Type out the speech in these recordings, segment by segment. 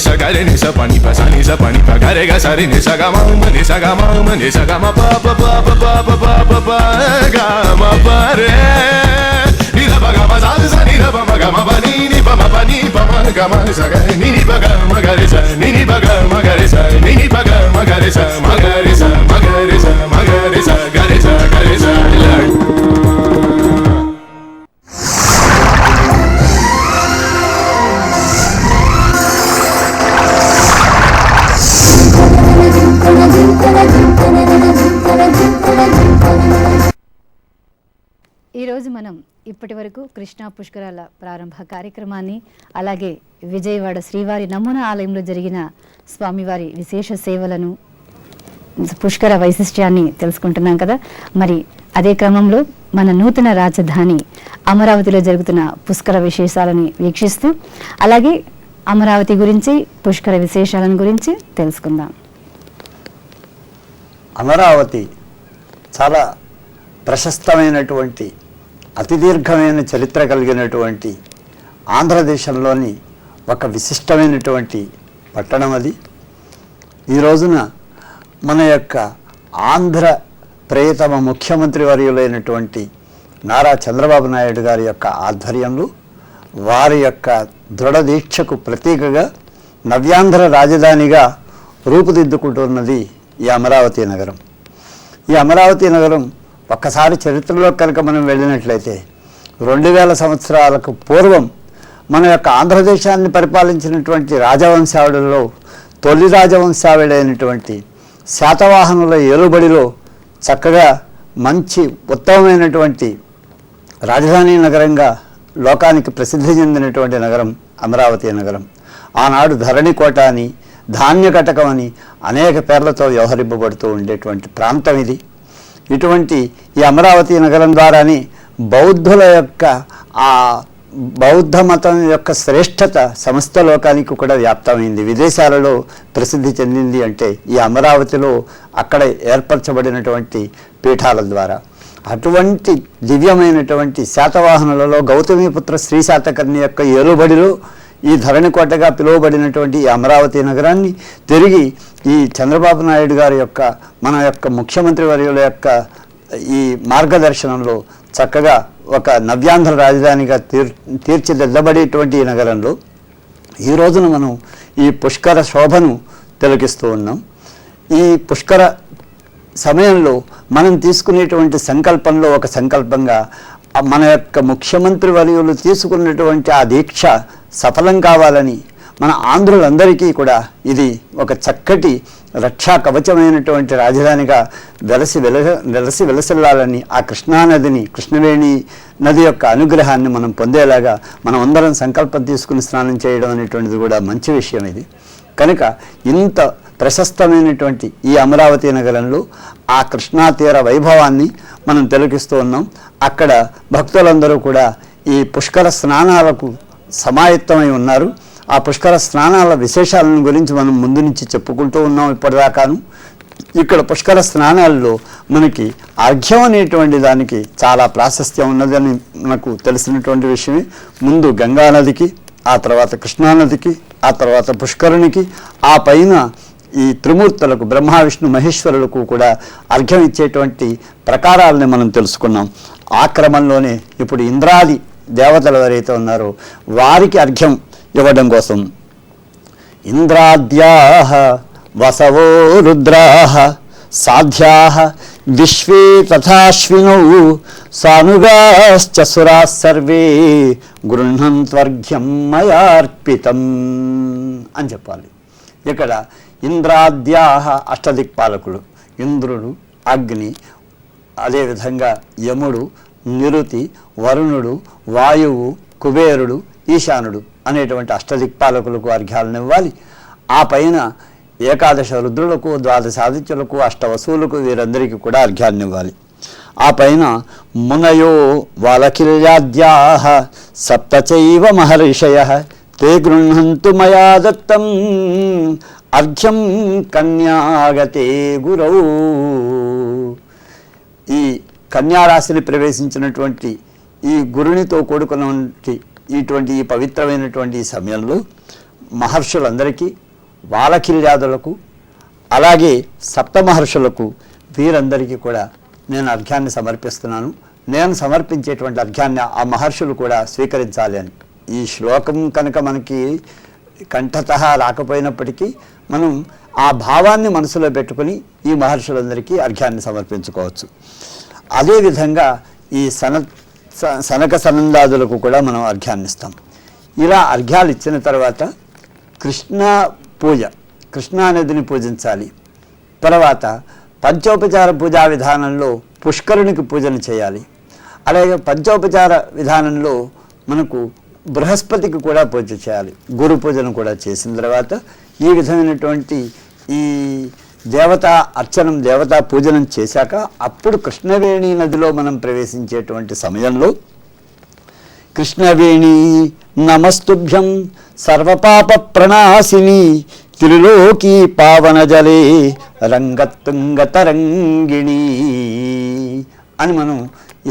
sa ga re ni sa pa ni pa sa ni sa pa ni pa ga re ga sa re ni sa ga ma ni sa ga ma ni sa ga ma pa pa pa pa pa pa pa pa pa ga ma pa re ni da pa ga ma sa ni da pa ma ga ma pa ni pa ma pa ni pa ma ga ma sa ga ni pa ga ma ga re sa ni pa ga ma ga re sa ni pa ga ma ga re sa ma ga re sa ma ga re sa ma ga re sa ga re sa ga re sa ఈరోజు మనం ఇప్పటి వరకు కృష్ణా పుష్కరాల ప్రారంభ కార్యక్రమాన్ని, అలాగే విజయవాడ శ్రీవారి నమూనా ఆలయంలో జరిగిన స్వామివారి విశేష సేవలను, పుష్కర వైశిష్ట్యాన్ని తెలుసుకుంటున్నాం కదా. మరి అదే క్రమంలో మన నూతన రాజధాని అమరావతిలో జరుగుతున్న పుష్కర విశేషాలను వీక్షిస్తూ, అలాగే అమరావతి గురించి, పుష్కర విశేషాలను గురించి తెలుసుకుందాం. అమరావతి చాలా ప్రశస్తమైనటువంటి, అతి దీర్ఘమైన చరిత్ర కలిగినటువంటి ఆంధ్రదేశంలోని ఒక విశిష్టమైనటువంటి పట్టణం అది. ఈ రోజున మన యొక్క ఆంధ్ర ప్రియతమ ముఖ్యమంత్రి వర్యులైనటువంటి నారా చంద్రబాబు నాయుడు గారి యొక్క ఆధ్వర్యంలో, వారి యొక్క దృఢదీక్షకు ప్రతీకగా నవ్యాంధ్ర రాజధానిగా రూపుదిద్దుకుంటున్నది ఈ అమరావతి నగరం. ఈ అమరావతి నగరం ఒక్కసారి చరిత్రలో కనుక మనం వెళ్ళినట్లయితే 2000 సంవత్సరాలకు పూర్వం మన యొక్క ఆంధ్రదేశాన్ని పరిపాలించినటువంటి రాజవంశావళిలో తొలి రాజవంశావళి శాతవాహనుల ఏలుబడిలో చక్కగా మంచి ఉత్తమమైనటువంటి రాజధాని నగరంగా లోకానికి ప్రసిద్ధి చెందినటువంటి నగరం అమరావతి నగరం. ఆనాడు ధరణికోట అని, ధాన్యకటకం అని అనేక పేర్లతో వ్యవహరింపబడుతూ ఉండేటువంటి ప్రాంతం ఇది. ఇటువంటి ఈ అమరావతి నగరం ద్వారానే బౌద్ధుల యొక్క ఆ బౌద్ధ మతం యొక్క శ్రేష్టత సమస్త లోకానికి కూడా వ్యాప్తమైంది. విదేశాలలో ప్రసిద్ధి చెందింది అంటే ఈ అమరావతిలో అక్కడ ఏర్పరచబడినటువంటి పీఠాల ద్వారా. అటువంటి దివ్యమైనటువంటి శాతవాహనులలో గౌతమిపుత్ర శ్రీ శాతకర్ణి యొక్క ఏలుబడిలో ఈ ధరణికోటగా పిలువబడినటువంటి ఈ అమరావతి నగరాన్ని తిరిగి ఈ చంద్రబాబు నాయుడు గారి యొక్క, మన యొక్క ముఖ్యమంత్రి వర్యుల యొక్క ఈ మార్గదర్శనంలో చక్కగా ఒక నవ్యాంధ్ర రాజధానిగా తీర్చిదిద్దబడేటువంటి ఈ నగరంలో ఈ రోజున మనం ఈ పుష్కర శోభను తిలకిస్తూ ఉన్నాం. ఈ పుష్కర సమయంలో మనం తీసుకునేటువంటి సంకల్పంలో ఒక సంకల్పంగా మన యొక్క ముఖ్యమంత్రి వర్యులు తీసుకున్నటువంటి ఆ దీక్ష సఫలం కావాలని, మన ఆంధ్రులందరికీ కూడా ఇది ఒక చక్కటి రక్షా కవచమైనటువంటి రాజధానిగా వెలసిల్లాలని, ఆ కృష్ణానదిని, కృష్ణవేణి నది యొక్క అనుగ్రహాన్ని మనం పొందేలాగా మనం అందరం సంకల్పం తీసుకుని స్నానం చేయడం అనేటువంటిది కూడా మంచి విషయం ఇది. కనుక ఇంత ప్రశస్తమైనటువంటి ఈ అమరావతి నగరంలో ఆ కృష్ణా తీర వైభవాన్ని మనం తిలకిస్తూ ఉన్నాం. అక్కడ భక్తులందరూ కూడా ఈ పుష్కర స్నానాలకు సమాయత్తమై ఉన్నారు. ఆ పుష్కర స్నానాల విశేషాలను గురించి మనం ముందు నుంచి చెప్పుకుంటూ ఉన్నాం ఇప్పటిదాకాను. ఇక్కడ పుష్కర స్నానాల్లో మనకి అర్ఘ్యం అనేటువంటి దానికి చాలా ప్రాశస్త్యం ఉన్నదని మనకు తెలిసినటువంటి విషయమే. ముందు గంగానదికి, ఆ తర్వాత కృష్ణానదికి, ఆ తర్వాత పుష్కరునికి, ఆ పైన ఈ త్రిమూర్తులకు బ్రహ్మ విష్ణు మహేశ్వరులకు కూడా అర్ఘ్యం ఇచ్చేటువంటి ప్రకారాలని మనం తెలుసుకున్నాం. ఆ క్రమంలోనే ఇప్పుడు ఇంద్రాది దేవతలు ఎవరైతే ఉన్నారో వారికి అర్ఘ్యం ఇవ్వడం కోసం ఇంద్రాద్యాః వసవో రుద్రాః సాధ్యాః విశ్వే తథాశ్వినౌ సానుగాశ్చ సురాః సర్వే గృహ్ణన్త్వర్ఘ్యం మయార్పితం అని చెప్పాలి. ఇక్కడ ఇంద్రాద్యాః అష్టదిక్పాలకులు, ఇంద్రుడు, అగ్ని, అదేవిధంగా యముడు, నిరుతి, వరుణుడు, వాయువు, కుబేరుడు, ఈశానుడు అనేటువంటి అష్టదిక్పాలకులకు అర్ఘ్యాలను ఇవ్వాలి. ఆ పైన ఏకాదశ రుద్రులకు, ద్వాదశ ఆదిత్యులకు, అష్టవసువులకు, వీరందరికీ కూడా అర్ఘ్యాన్ని ఇవ్వాలి. ఆ పైన మునయో వాలకిల్యాద్యాః సప్తచైవ మహర్షయః తే గృహంతు మయా దత్తం అర్ఘ్యం కన్యాగతే గురౌ. ఈ కన్యారాశిని ప్రవేశించినటువంటి ఈ గురునితో కూడుకున్నటువంటి ఈ పవిత్రమైనటువంటి ఈ సమయంలో మహర్షులందరికీ, వాలకిల్యాదులకు, అలాగే సప్త మహర్షులకు, వీరందరికీ కూడా నేను అర్ఘ్యాన్ని సమర్పిస్తున్నాను. నేను సమర్పించేటువంటి అర్ఘ్యాన్ని ఆ మహర్షులు కూడా స్వీకరించాలి అని. ఈ శ్లోకం కనుక మనకి కంఠతః రాకపోయినప్పటికీ మనం ఆ భావాన్ని మనసులో పెట్టుకుని ఈ మహర్షులందరికీ అర్ఘ్యాన్ని సమర్పించుకోవచ్చు. అదేవిధంగా ఈ సనక సనందాదులకు కూడా మనం అర్ఘ్యాన్ని ఇస్తాం. ఇలా అర్ఘ్యాలు ఇచ్చిన తర్వాత కృష్ణా పూజ, కృష్ణానదిని పూజించాలి. తర్వాత పంచోపచార పూజా విధానంలో పుష్కరునికి పూజను చేయాలి. అలాగే పంచోపచార విధానంలో మనకు బృహస్పతికి కూడా పూజ చేయాలి. గురు పూజను కూడా చేసిన తర్వాత ఈ విధమైనటువంటి ఈ దేవతా అర్చనం, దేవతా పూజనం చేశాక అప్పుడు కృష్ణవేణి నదిలో మనం ప్రవేశించేటువంటి సమయంలో కృష్ణవేణి నమస్తుభ్యం సర్వపాప ప్రణాశిని త్రిలోకీ పావన జలే రంగతుంగతరంగిణి అని మనం ఈ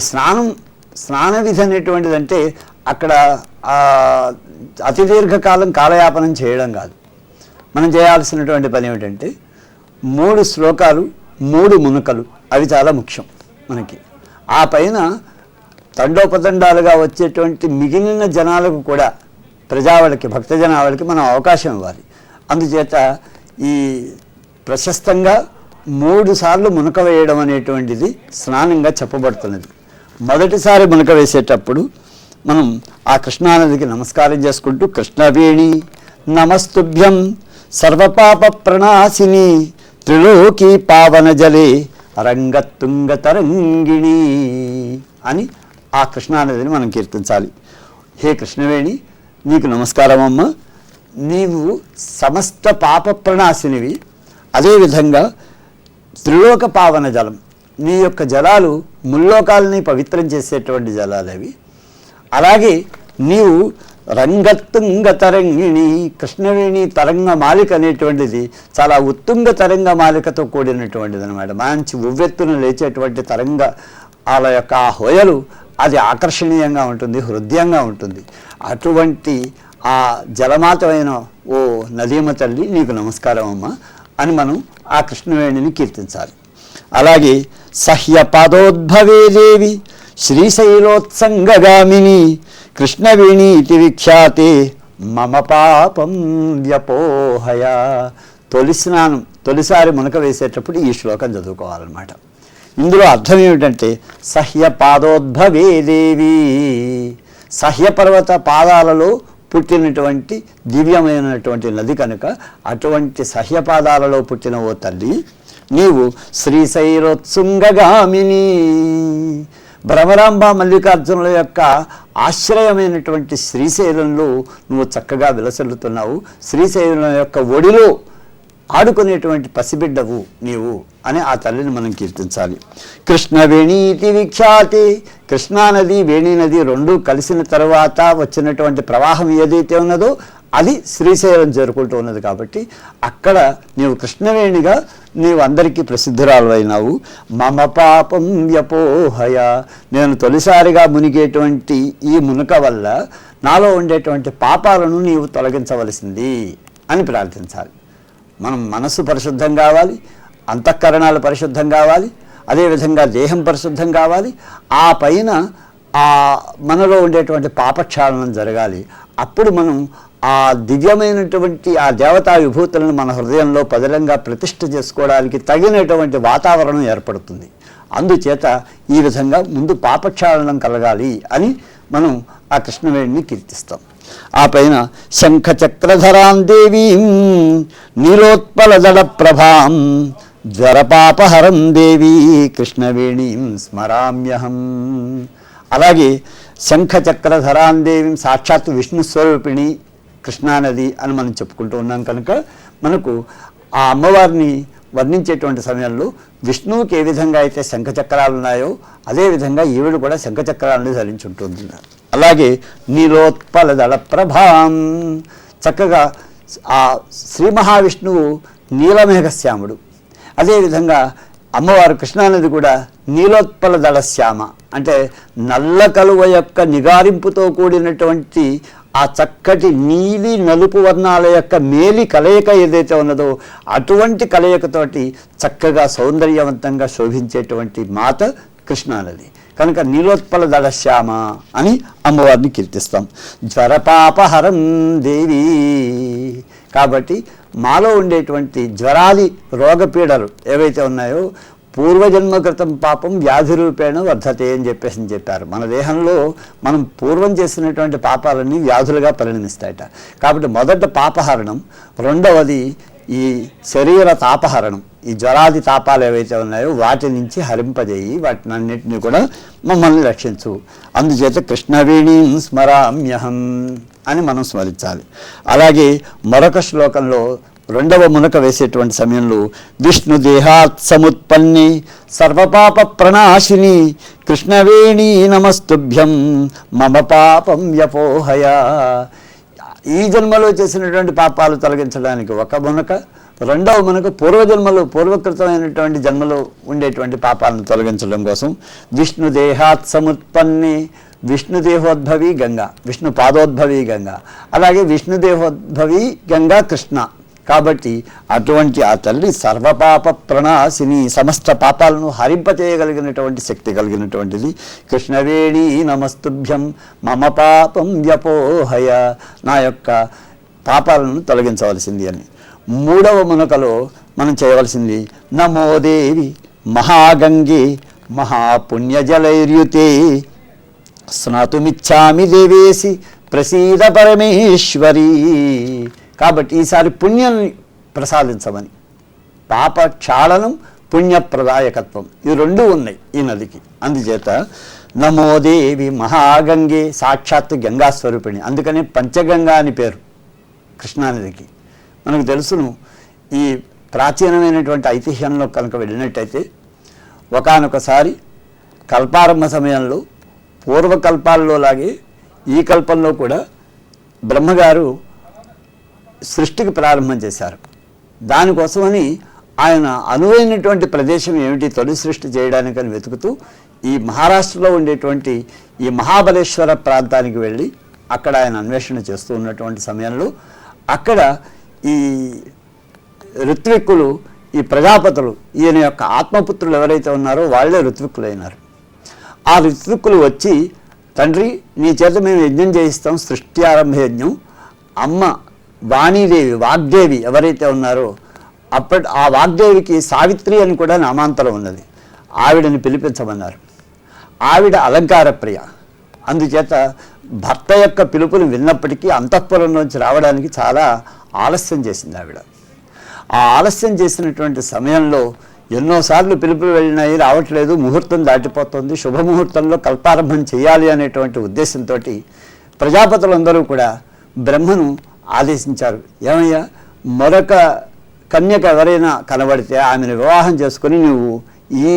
స్నాన విధి అనేటువంటిదంటే అక్కడ అతి దీర్ఘకాలం కాలయాపనం చేయడం కాదు. మనం చేయాల్సినటువంటి పని ఏమిటంటే 3 శ్లోకాలు, 3 మునకలు, అవి చాలా ముఖ్యం మనకి. ఆ పైన తండోపతండాలుగా వచ్చేటువంటి మిగిలిన జనాలకు కూడా, ప్రజావళికి, భక్తజనావళికి మనం అవకాశం ఇవ్వాలి. అందుచేత ఈ ప్రశస్తంగా 3 సార్లు మునక వేయడం అనేటువంటిది స్నానంగా చెప్పబడుతున్నది. మొదటిసారి మునక వేసేటప్పుడు మనం ఆ కృష్ణానదికి నమస్కారం చేసుకుంటూ కృష్ణవేణి నమస్తుభ్యం సర్వపాప ప్రణాశిని త్రిలోకీ పావన జలే రంగతుంగతరంగిణి అని ఆ కృష్ణానదిని మనం కీర్తించాలి. హే కృష్ణవేణి, నీకు నమస్కారం అమ్మ. నీవు సమస్త పాప ప్రణాశినివి. అదేవిధంగా త్రిలోక పావన జలం, నీ యొక్క జలాలు ముల్లోకాలని పవిత్రం చేసేటువంటి జలాలు అవి. అలాగే నీవు రంగతుంగ తరంగిణి, కృష్ణవేణి తరంగ మాలిక అనేటువంటిది చాలా ఉత్తుంగ తరంగ మాలికతో కూడినటువంటిది అనమాట. మంచి ఉవ్వెత్తున లేచేటువంటి తరంగాల యొక్క ఆ హోయలు, అది ఆకర్షణీయంగా ఉంటుంది, హృదయంగా ఉంటుంది. అటువంటి ఆ జలమాతమైన ఓ నదీమ తల్లి, నీకు నమస్కారం అమ్మ అని మనం ఆ కృష్ణవేణిని కీర్తించాలి. అలాగే సహ్య పాదోద్భవే దేవి శ్రీశైలోత్సంగగామిని కృష్ణవేణీతి విఖ్యాతే మమ పాపం వ్యపోహయ. తొలిసారి మునక వేసేటప్పుడు ఈ శ్లోకం చదువుకోవాలన్నమాట. ఇందులో అర్థం ఏమిటంటే సహ్య పాదోద్భవే దేవి, సహ్య పర్వత పాదాలలో పుట్టినటువంటి దివ్యమైనటువంటి నది కనుక అటువంటి సహ్యపాదాలలో పుట్టిన ఓ తల్లి, నీవు శ్రీశైలోత్సంగగామిని, భ్రమరాంబ మల్లికార్జునుల యొక్క ఆశ్రయమైనటువంటి శ్రీశైలంలో నువ్వు చక్కగా విలసిల్లుతున్నావు. శ్రీశైలం యొక్క ఒడిలో ఆడుకునేటువంటి పసిబిడ్డవు నీవు అని ఆ తల్లిని మనం కీర్తించాలి. కృష్ణవేణీతి విఖ్యాతి, కృష్ణానది వేణి నది రెండూ కలిసిన తర్వాత వచ్చినటువంటి ప్రవాహం ఏదైతే ఉన్నదో అది శ్రీశైలం చేరుకుంటూ ఉన్నది. కాబట్టి అక్కడ నీవు కృష్ణవేణిగా నీవు అందరికీ ప్రసిద్ధురాలు అయినావు. మమ పాపం వ్యపోహయ, నేను తొలిసారిగా మునిగేటువంటి ఈ మునక వల్ల నాలో ఉండేటువంటి పాపాలను నీవు తొలగించవలసింది అని ప్రార్థించాలి. మనం మనస్సు పరిశుద్ధం కావాలి, అంతఃకరణాలు పరిశుద్ధం కావాలి, అదేవిధంగా దేహం పరిశుద్ధం కావాలి. ఆ పైన మనలో ఉండేటువంటి పాపక్షాళనం జరగాలి. అప్పుడు మనం ఆ దివ్యమైనటువంటి ఆ దేవతా విభూతులను మన హృదయంలో పదిలంగా ప్రతిష్ఠ చేసుకోవడానికి తగినటువంటి వాతావరణం ఏర్పడుతుంది. అందుచేత ఈ విధంగా ముందు పాపక్షాళనం కలగాలి అని మనం ఆ కృష్ణవేణిని కీర్తిస్తాం. ఆ పైన శంఖచక్రధరాం దేవీం నీలోత్పలదళ ప్రభాం జ్వరపాపహరం దేవీ కృష్ణవేణీం స్మరామ్యహం. అలాగే శంఖచక్రధరాం దేవీం సాక్షాత్ విష్ణు స్వరూపిణి కృష్ణానది అని మనం చెప్పుకుంటూ ఉన్నాం కనుక మనకు ఆ అమ్మవారిని వర్ణించేటువంటి సమయంలో విష్ణువుకి ఏ విధంగా అయితే శంఖచక్రాలు ఉన్నాయో అదేవిధంగా ఈవిడ కూడా శంఖచక్రాలను ధరించుంటుంది. అలాగే నీలోత్పలదళ ప్రభాం, చక్కగా ఆ శ్రీ మహావిష్ణువు నీలమేఘశ్యాముడు. అదేవిధంగా అమ్మవారు కృష్ణానది కూడా నీలోత్పలదళ శ్యామ, అంటే నల్ల కలువ యొక్క నిగారింపుతో కూడినటువంటి ఆ చక్కటి నీలి నలుపు వర్ణాల యొక్క మేలి కలయిక ఏదైతే ఉన్నదో అటువంటి కలయికతోటి చక్కగా సౌందర్యవంతంగా శోభించేటువంటి మాత కృష్ణానది. కనుక నీలోత్పల దళశ్యామ అని అమ్మవారిని కీర్తిస్తాం. జ్వరపాపహరం దేవి. కాబట్టి మాలో ఉండేటువంటి జ్వరాది రోగపీడలు ఏవైతే ఉన్నాయో పూర్వజన్మకృతం పాపం వ్యాధి రూపేణ వర్ధతే అని చెప్పారు. మన దేహంలో మనం పూర్వం చేసినటువంటి పాపాలన్నీ వ్యాధులుగా పరిణమిస్తాయట. కాబట్టి మొదట పాపహరణం, రెండవది ఈ శరీర తాపహరణం, ఈ జ్వరాది తాపాలు ఏవైతే ఉన్నాయో వాటి నుంచి హరింపజేయి, వాటిని అన్నింటినీ కూడా మమ్మల్ని రక్షించు. అందుచేత కృష్ణవేణీం స్మరామ్యహం అని మనం స్మరించాలి. అలాగే మరొక శ్లోకంలో రెండవ మునక వేసేటువంటి సమయంలో విష్ణుదేహాత్ సముత్పన్ని సర్వపాప ప్రణాశిని కృష్ణవేణీ నమస్తుభ్యం మమ పాపం వ్యపోహయ. ఈ జన్మలో చేసినటువంటి పాపాలు తొలగించడానికి ఒక మునక, రెండవ మునక పూర్వజన్మలో పూర్వకృతమైనటువంటి జన్మలో ఉండేటువంటి పాపాలను తొలగించడం కోసం విష్ణుదేహాత్ సముత్పన్ని, విష్ణుదేహోద్భవి గంగా, విష్ణు పాదోద్భవి గంగా, అలాగే విష్ణుదేహోద్భవి గంగా కృష్ణ. కాబట్టి అటువంటి ఆ తల్లి సర్వపాప ప్రణాశిని, సమస్త పాపాలను హరింపచేయగలిగినటువంటి శక్తి కలిగినటువంటిది. కృష్ణవేణి నమస్తుభ్యం మమ పాపం వ్యపోహయ, నా యొక్క పాపాలను తొలగించవలసింది అని. మూడవ మునకలో మనం చేయవలసింది నమోదేవి మహాగంగే మహాపుణ్యజలైర్యుతే స్నాతుమిచ్చామి దేవేసి ప్రసీద పరమేశ్వరీ. కాబట్టి ఈసారి పుణ్యాన్ని ప్రసాదించమని, పాప క్షాళనం పుణ్యప్రదాయకత్వం ఈ రెండూ ఉన్నాయి ఈ నదికి. అందుచేత నమోదేవి మహాగంగే, సాక్షాత్తు గంగా స్వరూపిణి, అందుకని పంచగంగా అని పేరు కృష్ణానదికి. మనకు తెలుసును, ఈ ప్రాచీనమైనటువంటి ఐతిహ్యంలో కనుక వెళ్ళినట్టయితే ఒకానొకసారి కల్పారంభ సమయంలో పూర్వకల్పాల్లో లాగే ఈ కల్పంలో కూడా బ్రహ్మగారు సృష్టికి ప్రారంభం చేశారు. దానికోసమని ఆయన అనువైనటువంటి ప్రదేశం ఏమిటి తొలి సృష్టి చేయడానికని వెతుకుతూ ఈ మహారాష్ట్రలో ఉండేటువంటి ఈ మహాబలేశ్వర ప్రాంతానికి వెళ్ళి అక్కడ ఆయన అన్వేషణ చేస్తూ ఉన్నటువంటి సమయంలో అక్కడ ఈ ఋత్విక్కులు, ఈ ప్రజాపతులు, ఈయన యొక్క ఆత్మపుత్రులు ఎవరైతే ఉన్నారో వాళ్ళే ఋత్విక్కులైనారు. ఆ ఋత్విక్కులు వచ్చి, తండ్రి నీ చేత మేము యజ్ఞం చేయిస్తాం, సృష్టి ఆరంభ యజ్ఞం. అమ్మ వాణీదేవి, వాగ్దేవి ఎవరైతే ఉన్నారో ఆ వాగ్దేవికి సావిత్రి అని కూడా నామాంతరం ఉన్నది, ఆవిడని పిలిపించమన్నారు. ఆవిడ అలంకార ప్రియ, అందుచేత భర్త యొక్క పిలుపుని విన్నప్పటికీ అంతఃపురంలోంచి రావడానికి చాలా ఆలస్యం చేసింది ఆవిడ. ఆ ఆలస్యం చేసినటువంటి సమయంలో ఎన్నోసార్లు పిలుపులు వెళ్ళినాయి, రావట్లేదు, ముహూర్తం దాటిపోతుంది, శుభముహూర్తంలో కల్పారంభం చేయాలి అనేటువంటి ఉద్దేశంతో ప్రజాపతులందరూ కూడా బ్రహ్మను ఆదేశించారు. ఏమయ్యా, మరొక కన్యక ఎవరైనా కనబడితే ఆమెను వివాహం చేసుకొని నువ్వు ఈ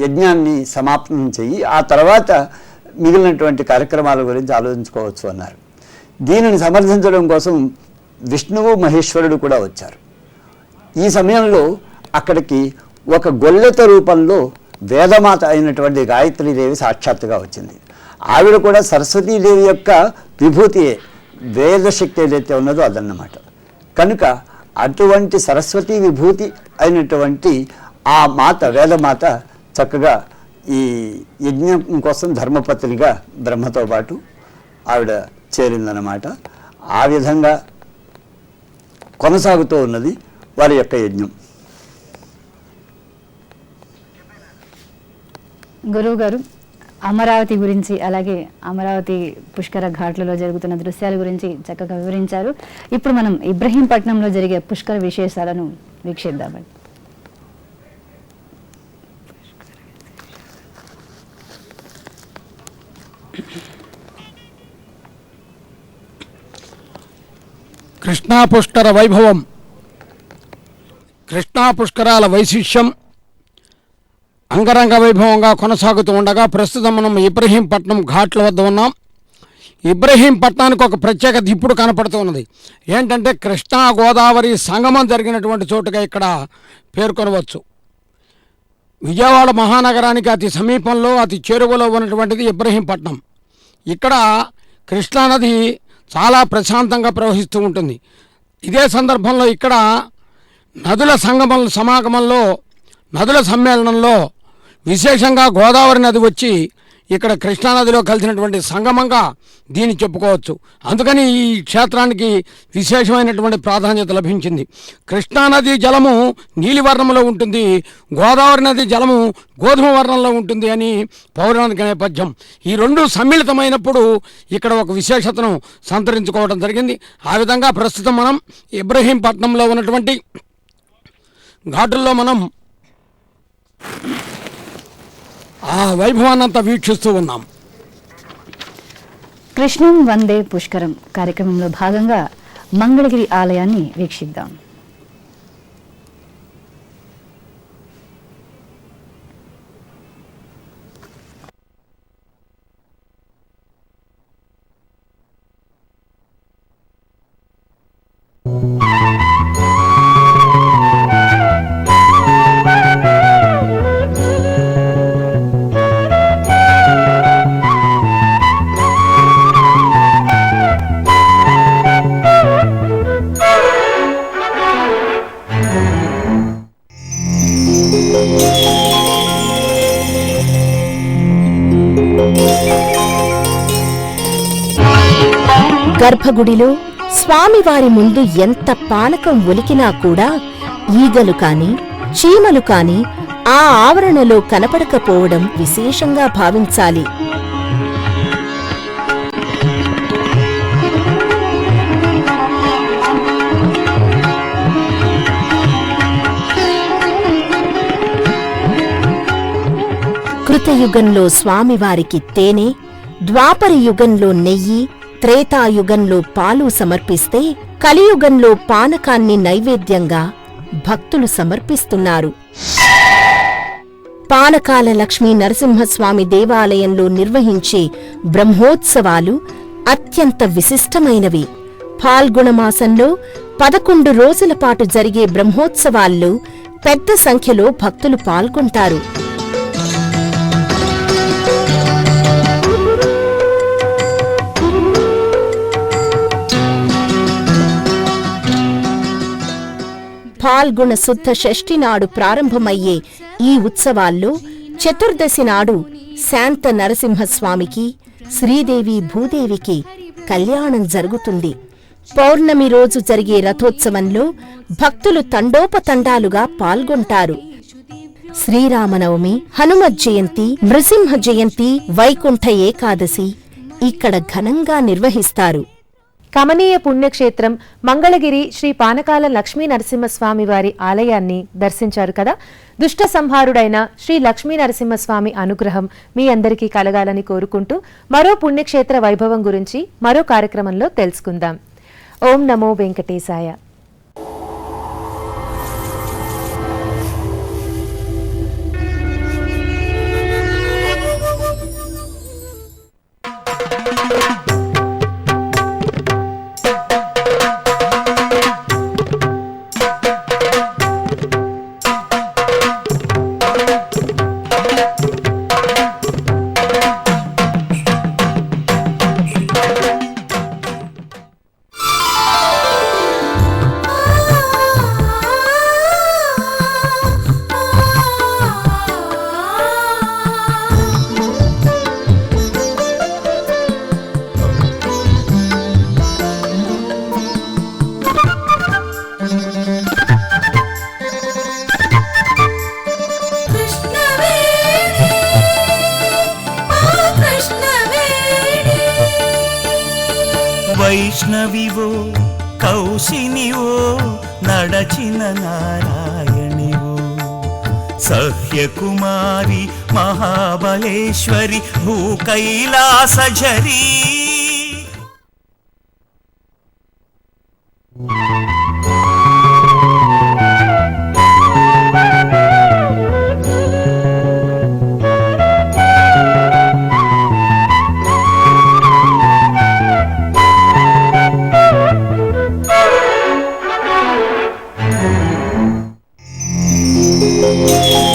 యజ్ఞాన్ని సమాప్తం చెయ్యి, ఆ తర్వాత మిగిలినటువంటి కార్యక్రమాల గురించి ఆలోచించుకోవచ్చు అన్నారు. దీనిని సమర్థించడం కోసం విష్ణువు మహేశ్వరుడు కూడా వచ్చారు. ఈ సమయంలో అక్కడికి ఒక గొల్లెత రూపంలో వేదమాత అయినటువంటి గాయత్రీదేవి సాక్షాత్తుగా వచ్చింది. ఆవిడ కూడా సరస్వతీదేవి యొక్క విభూతియే, వేదశక్తి ఏదైతే ఉన్నదో అదన్నమాట. కనుక అటువంటి సరస్వతీ విభూతి అయినటువంటి ఆ మాత, వేదమాత చక్కగా ఈ యజ్ఞం కోసం ధర్మపత్నిగా బ్రహ్మతో పాటు ఆవిడ చేరిందన్నమాట. ఆ విధంగా కొనసాగుతూ ఉన్నది వారి యొక్క యజ్ఞం. గురువు గారు, అమరావతి గురించి అలాగే అమరావతి పుష్కర ఘాట్లలో జరుగుతున్న దృశ్యాల గురించి చక్కగా వివరించారు. ఇప్పుడు మనం ఇబ్రహీంపట్నంలో జరిగే పుష్కర విశేషాలను వీక్షిద్దామండి. కృష్ణా పుష్కర వైభవం, కృష్ణా పుష్కరాల వైశిష్యం అంగరంగ వైభవంగా కొనసాగుతూ ఉండగా ప్రస్తుతం మనం ఇబ్రహీంపట్నం ఘాట్ల వద్ద ఉన్నాం. ఇబ్రహీంపట్నానికి ఒక ప్రత్యేకత ఇప్పుడు కనపడుతూ ఉన్నది. ఏంటంటే కృష్ణా గోదావరి సంగమం జరిగినటువంటి చోటుగా ఇక్కడ పేర్కొనవచ్చు. విజయవాడ మహానగరానికి అతి సమీపంలో, అతి చేరువలో ఉన్నటువంటిది ఇబ్రహీంపట్నం. ఇక్కడ కృష్ణానది చాలా ప్రశాంతంగా ప్రవహిస్తూ ఉంటుంది. ఇదే సందర్భంలో ఇక్కడ నదుల సమాగమంలో నదుల సమ్మేళనంలో విశేషంగా గోదావరి నది వచ్చి ఇక్కడ కృష్ణానదిలో కలిసినటువంటి సంగమంగా దీన్ని చెప్పుకోవచ్చు. అందుకని ఈ క్షేత్రానికి విశేషమైనటువంటి ప్రాధాన్యత లభించింది. కృష్ణానది జలము నీలివర్ణంలో ఉంటుంది, గోదావరి నది జలము గోధుమ వర్ణంలో ఉంటుంది అని పౌరాణిక నేపథ్యం. ఈ రెండు సమ్మిళితమైనప్పుడు ఇక్కడ ఒక విశేషతను సంతరించుకోవడం జరిగింది. ఆ విధంగా ప్రస్తుతం మనం ఇబ్రహీంపట్నంలో ఉన్నటువంటి ఘాటుల్లో మనం ఆ వైభవాన్నంతా వీక్షిస్తూ ఉన్నాం. కృష్ణం వందే పుష్కరం కార్యక్రమంలో భాగంగా మంగళగిరి ఆలయాన్ని వీక్షిద్దాం. గర్భగుడిలో స్వామివారి ముందు ఎంత పానకం ఒలికినా కూడా ఈగలు కాని చీమలు కాని ఆ ఆవరణలో కనపడకపోవడం విశేషంగా భావించాలి. కృతయుగంలో స్వామివారికి తేనె, ద్వాపర యుగంలో నెయ్యి, త్రేతాయుగంలో పాలు సమర్పిస్తే కలియుగంలో పానకాన్ని నైవేద్యంగా భక్తులు సమర్పిస్తున్నారు. పానకాల లక్ష్మీ నరసింహస్వామి దేవాలయంలో నిర్వహించే బ్రహ్మోత్సవాలు అత్యంత విశిష్టమైనవి. ఫాల్గుణమాసంలో 11 రోజుల పాటు జరిగే బ్రహ్మోత్సవాల్లో పెద్ద సంఖ్యలో భక్తులు పాల్గొంటారు. ఫాల్గుణ శుద్ధ షష్ఠి నాడు ప్రారంభమయ్యే ఈ ఉత్సవాల్లో చతుర్దశి నాడు శాంత నరసింహస్వామికి, శ్రీదేవి భూదేవికి కళ్యాణం జరుగుతుంది. పౌర్ణమి రోజు జరిగే రథోత్సవంలో భక్తులు తండోపతండాలుగా పాల్గొంటారు. శ్రీరామనవమి, హనుమత్ జయంతి, నృసింహ జయంతి, వైకుంఠ ఏకాదశి ఇక్కడ ఘనంగా నిర్వహిస్తారు. కమనీయ పుణ్యక్షేత్రం మంగళగిరి శ్రీ పానకాల లక్ష్మీ నరసింహస్వామి వారి ఆలయాన్ని దర్శించారు కదా. దుష్ట సంహారుడైన శ్రీ లక్ష్మీ నరసింహస్వామి అనుగ్రహం మీ అందరికీ కలగాలని కోరుకుంటూ మరో పుణ్యక్షేత్ర వైభవం గురించి మరో కార్యక్రమంలో తెలుసుకుందాం. ఓం నమో వెంకటేశాయ. వైష్ణవివో కౌశినివో నడచిన నారాయణివో సహ్యకుమారి మహాబలేశ్వరి భూకైలాసఝరీ Thank you.